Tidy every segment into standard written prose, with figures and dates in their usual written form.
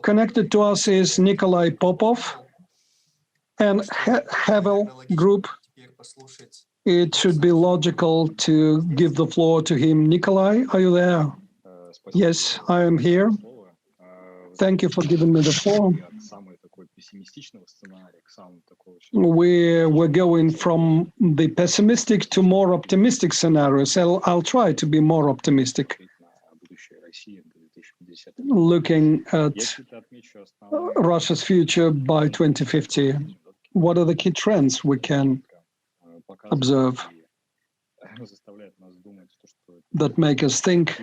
Connected to us is N.Popov and Hevel group. It should be logical to give the floor to him. Nikolai, are you there? Yes, I am here. Thank you for giving me the floor. We're going from the pessimistic to more optimistic scenarios. I'll try to be more optimistic, looking at Russia's future by 2050. What are the key trends we can observe that make us think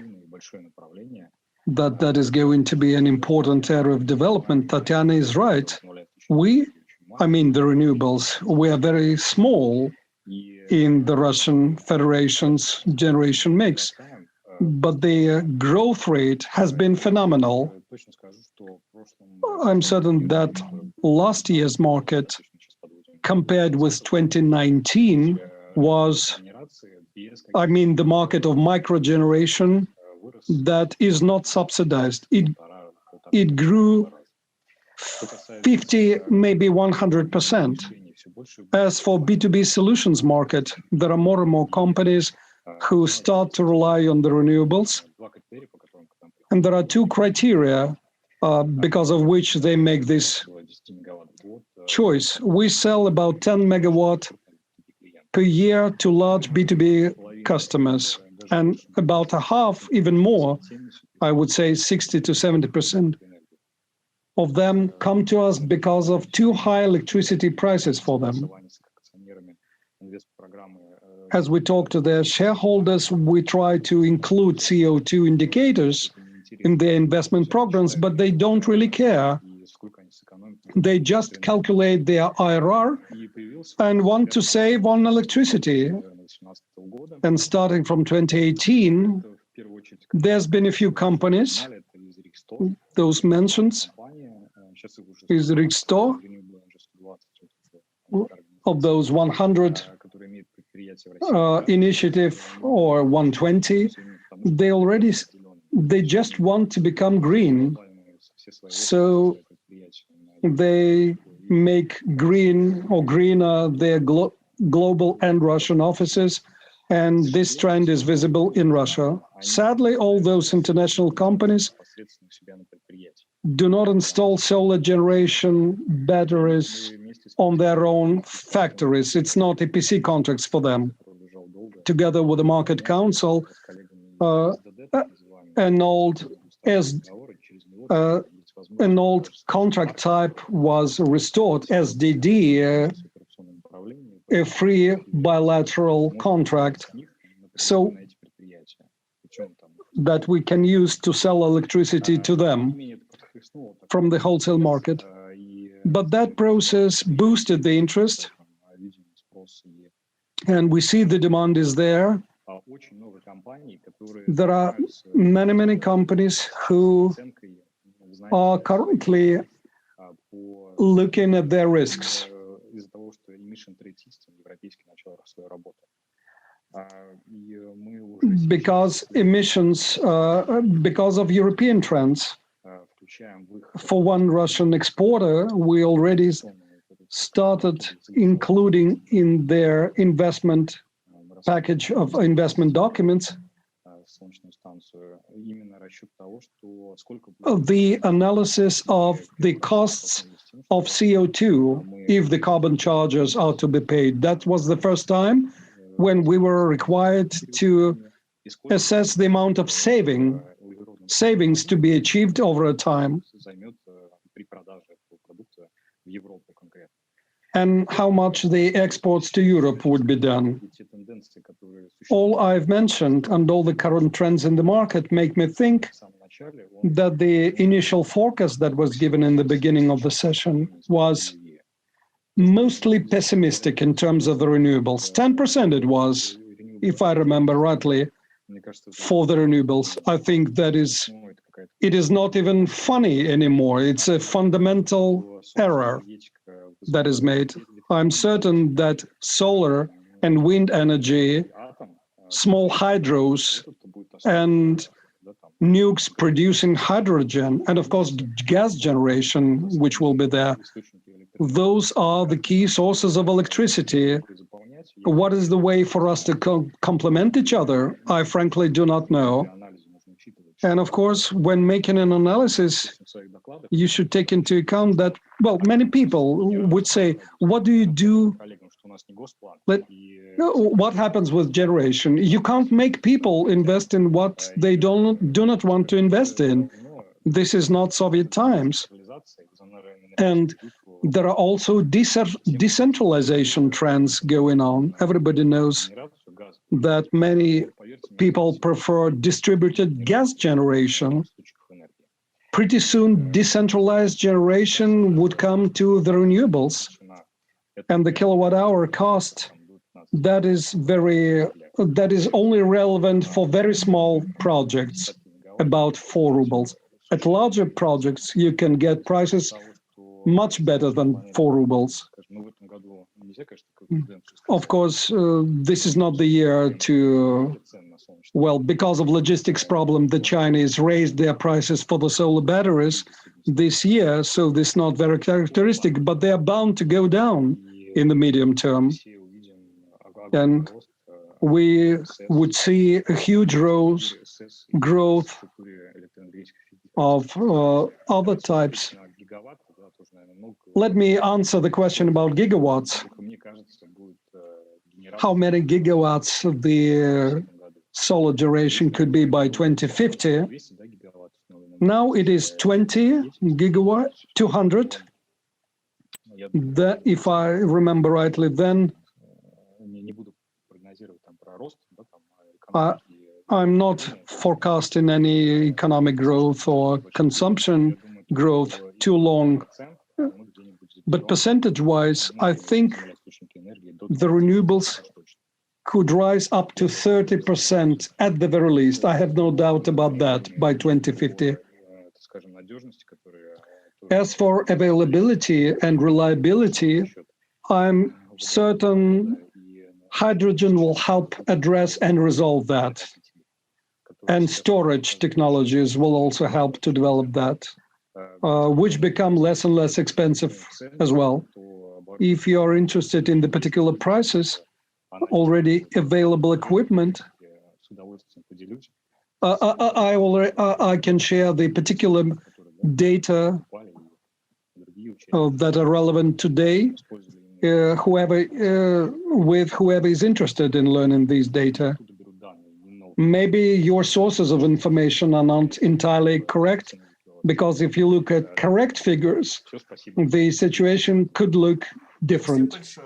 that that is going to be an important area of development? Tatiana is right. I mean the renewables, we are very small in the Russian Federation's generation mix, but the growth rate has been phenomenal. I'm certain that last year's market, compared with 2019, was, I mean, the market of microgeneration that is not subsidized. It grew 50, maybe 100%. As for B2B solutions market, there are more and more companies who start to rely on the renewables. And there are two criteria because of which they make this choice. We sell about 10 megawatt per year to large B2B customers, and about a half, even more, I would say 60 to 70% of them come to us because of too high electricity prices for them. As we talk to their shareholders, we try to include CO2 indicators in their investment programs, but they don't really care. They just calculate their IRR and want to save on electricity. And starting from 2018, there's been a few companies, those mentioned, is Riksto, of those 100 initiative or 120, they just want to become green. So they make green or greener their global and Russian offices, and this trend is visible in Russia. Sadly, all those international companies do not install solar generation batteries on their own factories. It's not EPC contracts for them. Together with the Market Council, an old contract type was restored, SDD, a free bilateral contract, so that we can use to sell electricity to them from the wholesale market. But that process boosted the interest, and we see the demand is there. There are many companies who are currently looking at their risks. Because emissions, because of European trends. For one Russian exporter, we already started including in their investment package of investment documents the analysis of the costs of CO2 if the carbon charges are to be paid. That was the first time when we were required to assess the amount of savings to be achieved over a time, and how much the exports to Europe would be done. All I've mentioned and all the current trends in the market make me think that the initial forecast that was given in the beginning of the session was mostly pessimistic in terms of the renewables. 10% it was, if I remember rightly, for the renewables. I think that it is not even funny anymore. It's a fundamental error that is made. I'm certain that solar and wind energy, small hydros, and nukes producing hydrogen, and of course gas generation, which will be there. Those are the key sources of electricity. What is the way for us to complement each other? I frankly do not know. And of course, when making an analysis, you should take into account that, well, many people would say, what do you do? What happens with generation? You can't make people invest in what they do not want to invest in. This is not Soviet times. And there are also decentralization trends going on. Everybody knows that many people prefer distributed gas generation. Pretty soon, decentralized generation would come to the renewables. And the kilowatt-hour cost, that is only relevant for very small projects, about 4 rubles. At larger projects, you can get prices much better than 4 rubles. Of course, this is not the year to, well, because of logistics problem, the Chinese raised their prices for the solar batteries this year, so this is not very characteristic, but they are bound to go down in the medium term. And we would see a huge growth of other types. Let me answer the question about gigawatts. How many gigawatts the solar generation could be by 2050? Now it is 20 gigawatt, 200. That, if I remember rightly, then I'm not forecasting any economic growth or consumption growth too long. But percentage-wise, I think the renewables could rise up to 30% at the very least. I have no doubt about that by 2050. As for availability and reliability, I'm certain hydrogen will help address and resolve that. And storage technologies will also help to develop that, which become less and less expensive as well. If you are interested in the particular prices, already available equipment, I can share the particular data that are relevant today, with whoever is interested in learning these data. Maybe your sources of information are not entirely correct, because if you look at correct figures, the situation could look different.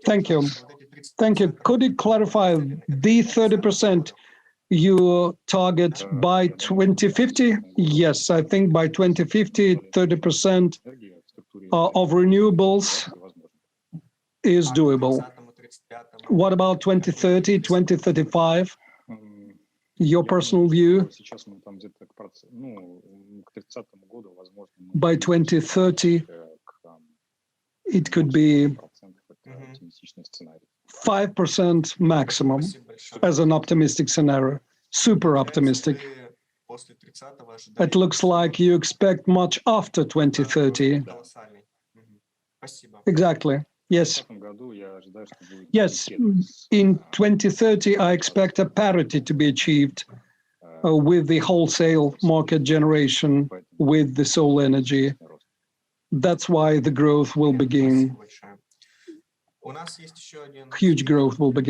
Thank you. Thank you. Could you clarify the 30% you target by 2050? Yes, I think by 2050, 30% of renewables is doable. What about 2030, 2035? Your personal view? By 2030, it could be 5% maximum as an optimistic scenario, super optimistic. It looks like you expect much after 2030. Exactly. Yes. Yes. In 2030, I expect a parity to be achieved with the wholesale market generation with the solar energy. That's why the growth will begin. Huge growth will begin.